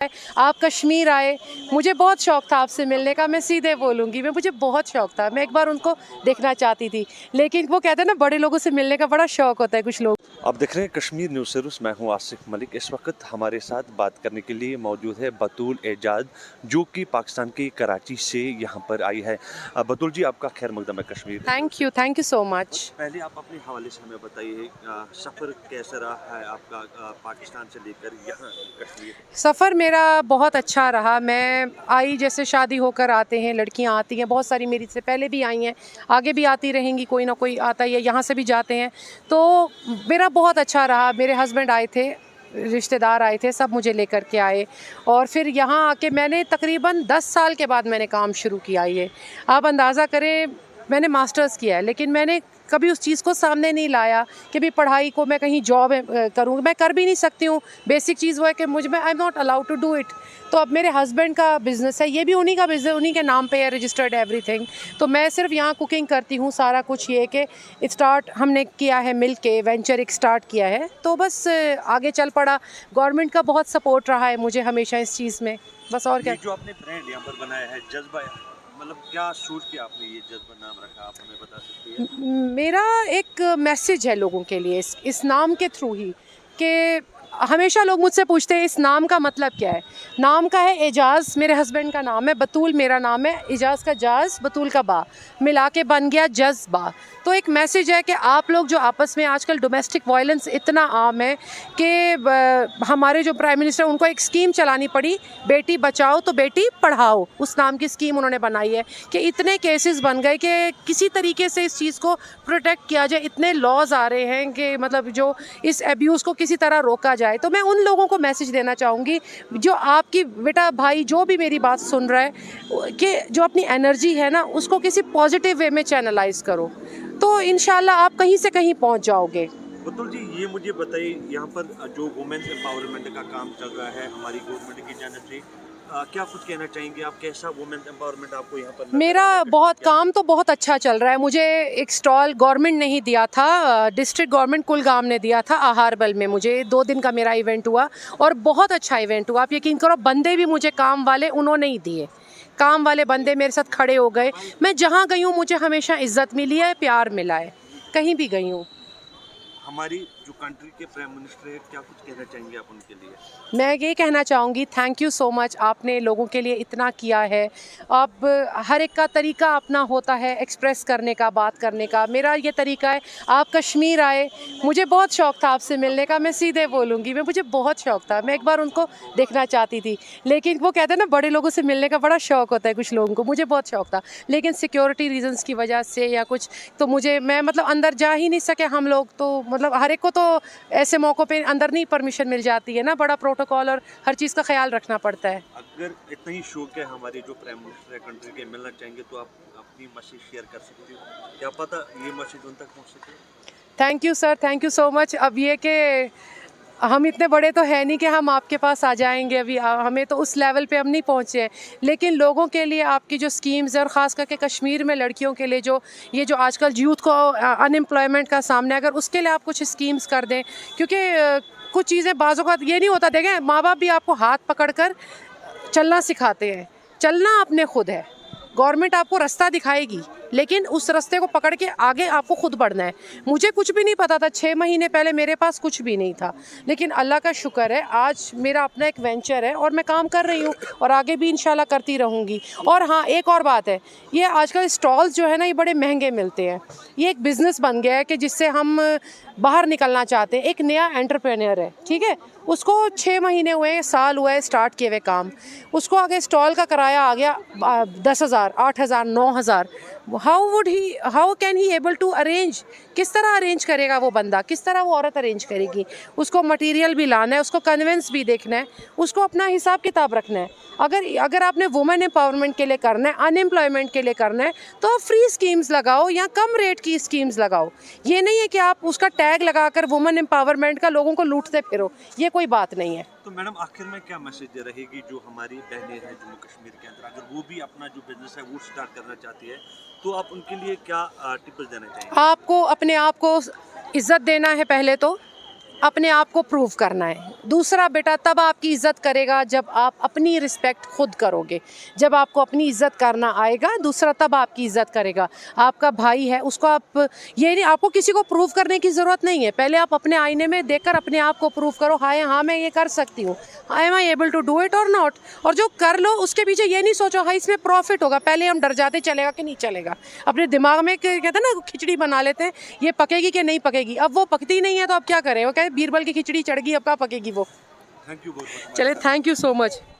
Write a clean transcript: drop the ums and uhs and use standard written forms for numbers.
आप कश्मीर आए, मुझे बहुत शौक़ था आपसे मिलने का। मैं सीधे बोलूँगी, मुझे बहुत शौक़ था, मैं एक बार उनको देखना चाहती थी, लेकिन वो कहते हैं ना बड़े लोगों से मिलने का बड़ा शौक़ होता है कुछ लोग। आप देख रहे हैं कश्मीर न्यूज़ सर्विस, मैं हूं आसिफ मलिक। इस वक्त हमारे साथ बात करने के लिए मौजूद है बतूल एजाज, जो कि पाकिस्तान के कराची से यहां पर आई है। बतूल जी, आपका खैर मकदम है Kashmir. Thank you so much. पहले आप अपने हवाले से हमें बताइए, सफ़र कैसा रहा है आपका पाकिस्तान से लेकर यहाँ कश्मीर? सफ़र मेरा बहुत अच्छा रहा। मैं आई, जैसे शादी होकर आते हैं लड़कियां आती हैं, बहुत सारी मेरी से पहले भी आई हैं, आगे भी आती रहेंगी, कोई ना कोई आता ही है, यहाँ से भी जाते हैं। तो मेरा बहुत अच्छा रहा। मेरे हस्बैंड आए थे, रिश्तेदार आए थे, सब मुझे लेकर के आए, और फिर यहाँ आके मैंने तकरीबन 10 साल के बाद मैंने काम शुरू किया। ये आप अंदाज़ा करें, मैंने मास्टर्स किया है, लेकिन मैंने कभी उस चीज़ को सामने नहीं लाया कि भी पढ़ाई को मैं कहीं जॉब करूँ। मैं कर भी नहीं सकती हूँ। बेसिक चीज़ वो है कि I am not allowed to do it. तो अब मेरे हस्बैंड का बिज़नेस है, ये भी उन्हीं का बिज़नेस, उन्हीं के नाम पे है, रजिस्टर्ड एवरीथिंग। तो मैं सिर्फ यहाँ कुकिंग करती हूँ, सारा कुछ ये कि स्टार्ट हमने किया है मिल के, वेंचर एक स्टार्ट किया है, तो बस आगे चल पड़ा। गवर्नमेंट का बहुत सपोर्ट रहा है मुझे हमेशा इस चीज़ में, बस। और क्या, जो आपने ब्रांड यहाँ पर बनाया है जज्बा, मतलब क्या सोच के आपने ये जज्बा नाम रखा, आप हमें बता सकती हैं? मेरा एक मैसेज है लोगों के लिए इस नाम के थ्रू ही, कि हमेशा लोग मुझसे पूछते हैं इस नाम का मतलब क्या है। नाम का है एजाज़, मेरे हस्बैंड का नाम है, बतूल मेरा नाम है, एजाज़ का जाज़, बतूल का बा, मिला के बन गया जज्बा। तो एक मैसेज है कि आप लोग जो आपस में, आजकल डोमेस्टिक वायलेंस इतना आम है कि हमारे जो प्राइम मिनिस्टर, उनको एक स्कीम चलानी पड़ी, बेटी बचाओ तो बेटी पढ़ाओ, उस नाम की स्कीम उन्होंने बनाई है, कि इतने केसेस बन गए कि किसी तरीके से इस चीज़ को प्रोटेक्ट किया जाए। इतने लॉज आ रहे हैं कि मतलब जो इस एब्यूज़ को किसी तरह रोका जाए। तो मैं उन लोगों को मैसेज देना चाहूँगी, जो आपकी बेटा भाई जो भी मेरी बात सुन रहा है, कि जो अपनी एनर्जी है ना, उसको किसी पॉजिटिव वे में चैनलाइज करो, तो इंशाल्लाह आप कहीं से कहीं पहुँच जाओगे। बतूल जी, ये मुझे बताइए, यहाँ पर जो वुमेन्स एम्पावरमेंट का काम चल रहा है हमारी गवर्नमेंट की जानिब से, क्या कुछ कहना चाहेंगे आप? कैसा वुमेन एम्पावरमेंट आपको यहाँ पर? मेरा बहुत काम तो बहुत अच्छा चल रहा है। मुझे एक स्टॉल गवर्नमेंट ने ही दिया था, डिस्ट्रिक्ट गवर्नमेंट कुलगाम ने दिया था, आहारबल में। मुझे 2 दिन का मेरा इवेंट हुआ, और बहुत अच्छा इवेंट हुआ। आप यकीन करो, बंदे भी मुझे काम वाले उन्होंने ही दिए, काम वाले बंदे मेरे साथ खड़े हो गए। मैं जहाँ गई हूँ मुझे हमेशा इज्जत मिली है, प्यार मिला है, कहीं भी गई हूँ। हमारी जो कंट्री के प्राइम मिनिस्टर है, क्या कुछ कहना चाहेंगे आप उनके लिए? मैं ये कहना चाहूँगी, थैंक यू सो मच, आपने लोगों के लिए इतना किया है। अब हर एक का तरीका अपना होता है एक्सप्रेस करने का, बात करने का। मेरा ये तरीका है, आप कश्मीर आए, मुझे बहुत शौक़ था आपसे मिलने का। मैं सीधे बोलूँगी, मुझे बहुत शौक़ था, मैं एक बार उनको देखना चाहती थी, लेकिन वो कहते हैं ना बड़े लोगों से मिलने का बड़ा शौक़ होता है कुछ लोगों को। मुझे बहुत शौक़ था, लेकिन सिक्योरिटी रीजंस की वजह से या कुछ, तो मैं मतलब अंदर जा ही नहीं सके हम लोग। तो मतलब हर एक को तो ऐसे मौक़ों पे अंदर नहीं परमिशन मिल जाती है ना, बड़ा प्रोटोकॉल और हर चीज़ का ख्याल रखना पड़ता है। अगर इतना ही शौक है हमारे जो प्राइम मिनिस्टर है कंट्री के, मिलना चाहेंगे तो आप अपनी मैसेज शेयर कर सकते हो, क्या पता ये मैसेज उन तक पहुंच सके। Thank you sir, thank you so much. अब ये कि हम इतने बड़े तो है नहीं कि हम आपके पास आ जाएंगे, अभी हमें तो उस लेवल पे हम नहीं पहुँचे हैं, लेकिन लोगों के लिए आपकी जो स्कीम्स है, और ख़ास करके कश्मीर में लड़कियों के लिए जो आजकल यूथ को अनएम्प्लॉयमेंट का सामने, अगर उसके लिए आप कुछ स्कीम्स कर दें, क्योंकि कुछ चीज़ें बाज़ों का ये नहीं होता, देखें माँ बाप भी आपको हाथ पकड़ कर चलना सिखाते हैं, चलना अपने खुद है। गवर्नमेंट आपको रास्ता दिखाएगी, लेकिन उस रास्ते को पकड़ के आगे आपको खुद बढ़ना है। मुझे कुछ भी नहीं पता था, 6 महीने पहले मेरे पास कुछ भी नहीं था, लेकिन अल्लाह का शुक्र है आज मेरा अपना एक वेंचर है, और मैं काम कर रही हूँ, और आगे भी इंशाल्लाह करती रहूँगी। और हाँ, एक और बात है, ये आजकल स्टॉल्स जो है ना, ये बड़े महंगे मिलते हैं। ये एक बिज़नेस बन गया है कि जिससे हम बाहर निकलना चाहते हैं। एक नया एंटरप्रेन्योर है, ठीक है, उसको 6 महीने हुए, साल हुआ है स्टार्ट किए हुए काम, उसको आगे स्टॉल का किराया आ गया 10,000, 8,000, 9,000। How can he able to arrange? किस तरह अरेंज करेगा वो बंदा, किस तरह वो औरत अरेंज करेगी? उसको मटेरियल भी लाना है, उसको कन्वेंस भी देखना है, उसको अपना हिसाब किताब रखना है। अगर आपने वुमेन एम्पावरमेंट के लिए करना है, अनएम्प्लॉयमेंट के लिए करना है, तो आप फ्री स्कीम्स लगाओ या कम रेट की स्कीम्स लगाओ। ये नहीं है कि आप उसका टैग लगाकर वुमेन एम्पावरमेंट का लोगों को लूटते फिरो, ये कोई बात नहीं है। तो मैडम, आखिर में क्या मैसेज रहेगी जो हमारी बहनें हैं जम्मू कश्मीर के अंदर, अगर वो भी अपना जो बिजनेस है वो स्टार्ट करना चाहती है, तो आप उनके लिए क्या टिप्स देना चाहेंगे? आपको अपने आप को इज्जत देना है पहले तो, अपने आप को प्रूव करना है। दूसरा बेटा तब आपकी इज़्ज़त करेगा जब आप अपनी रिस्पेक्ट खुद करोगे। जब आपको अपनी इज़्ज़त करना आएगा, दूसरा तब आपकी इज़्ज़त करेगा। आपका भाई है, उसको आप ये नहीं, आपको किसी को प्रूव करने की ज़रूरत नहीं है। पहले आप अपने आईने में देखकर अपने आप को प्रूव करो, हाँ मैं ये कर सकती हूँ, am I able to do it और नॉट। और जो कर लो उसके पीछे ये नहीं सोचो हाँ इसमें प्रॉफिट होगा। पहले हम डर जाते चलेगा कि नहीं चलेगा। अपने दिमाग में कहते हैं ना खिचड़ी बना लेते हैं, ये पकेगी कि नहीं पकेगी। अब वो पकती नहीं है तो अब क्या करें, वो कहे बीरबल की खिचड़ी चढ़ गई, अब कहाँ पकेगी वो। थैंक यू बहुत। चले, थैंक यू सो मच।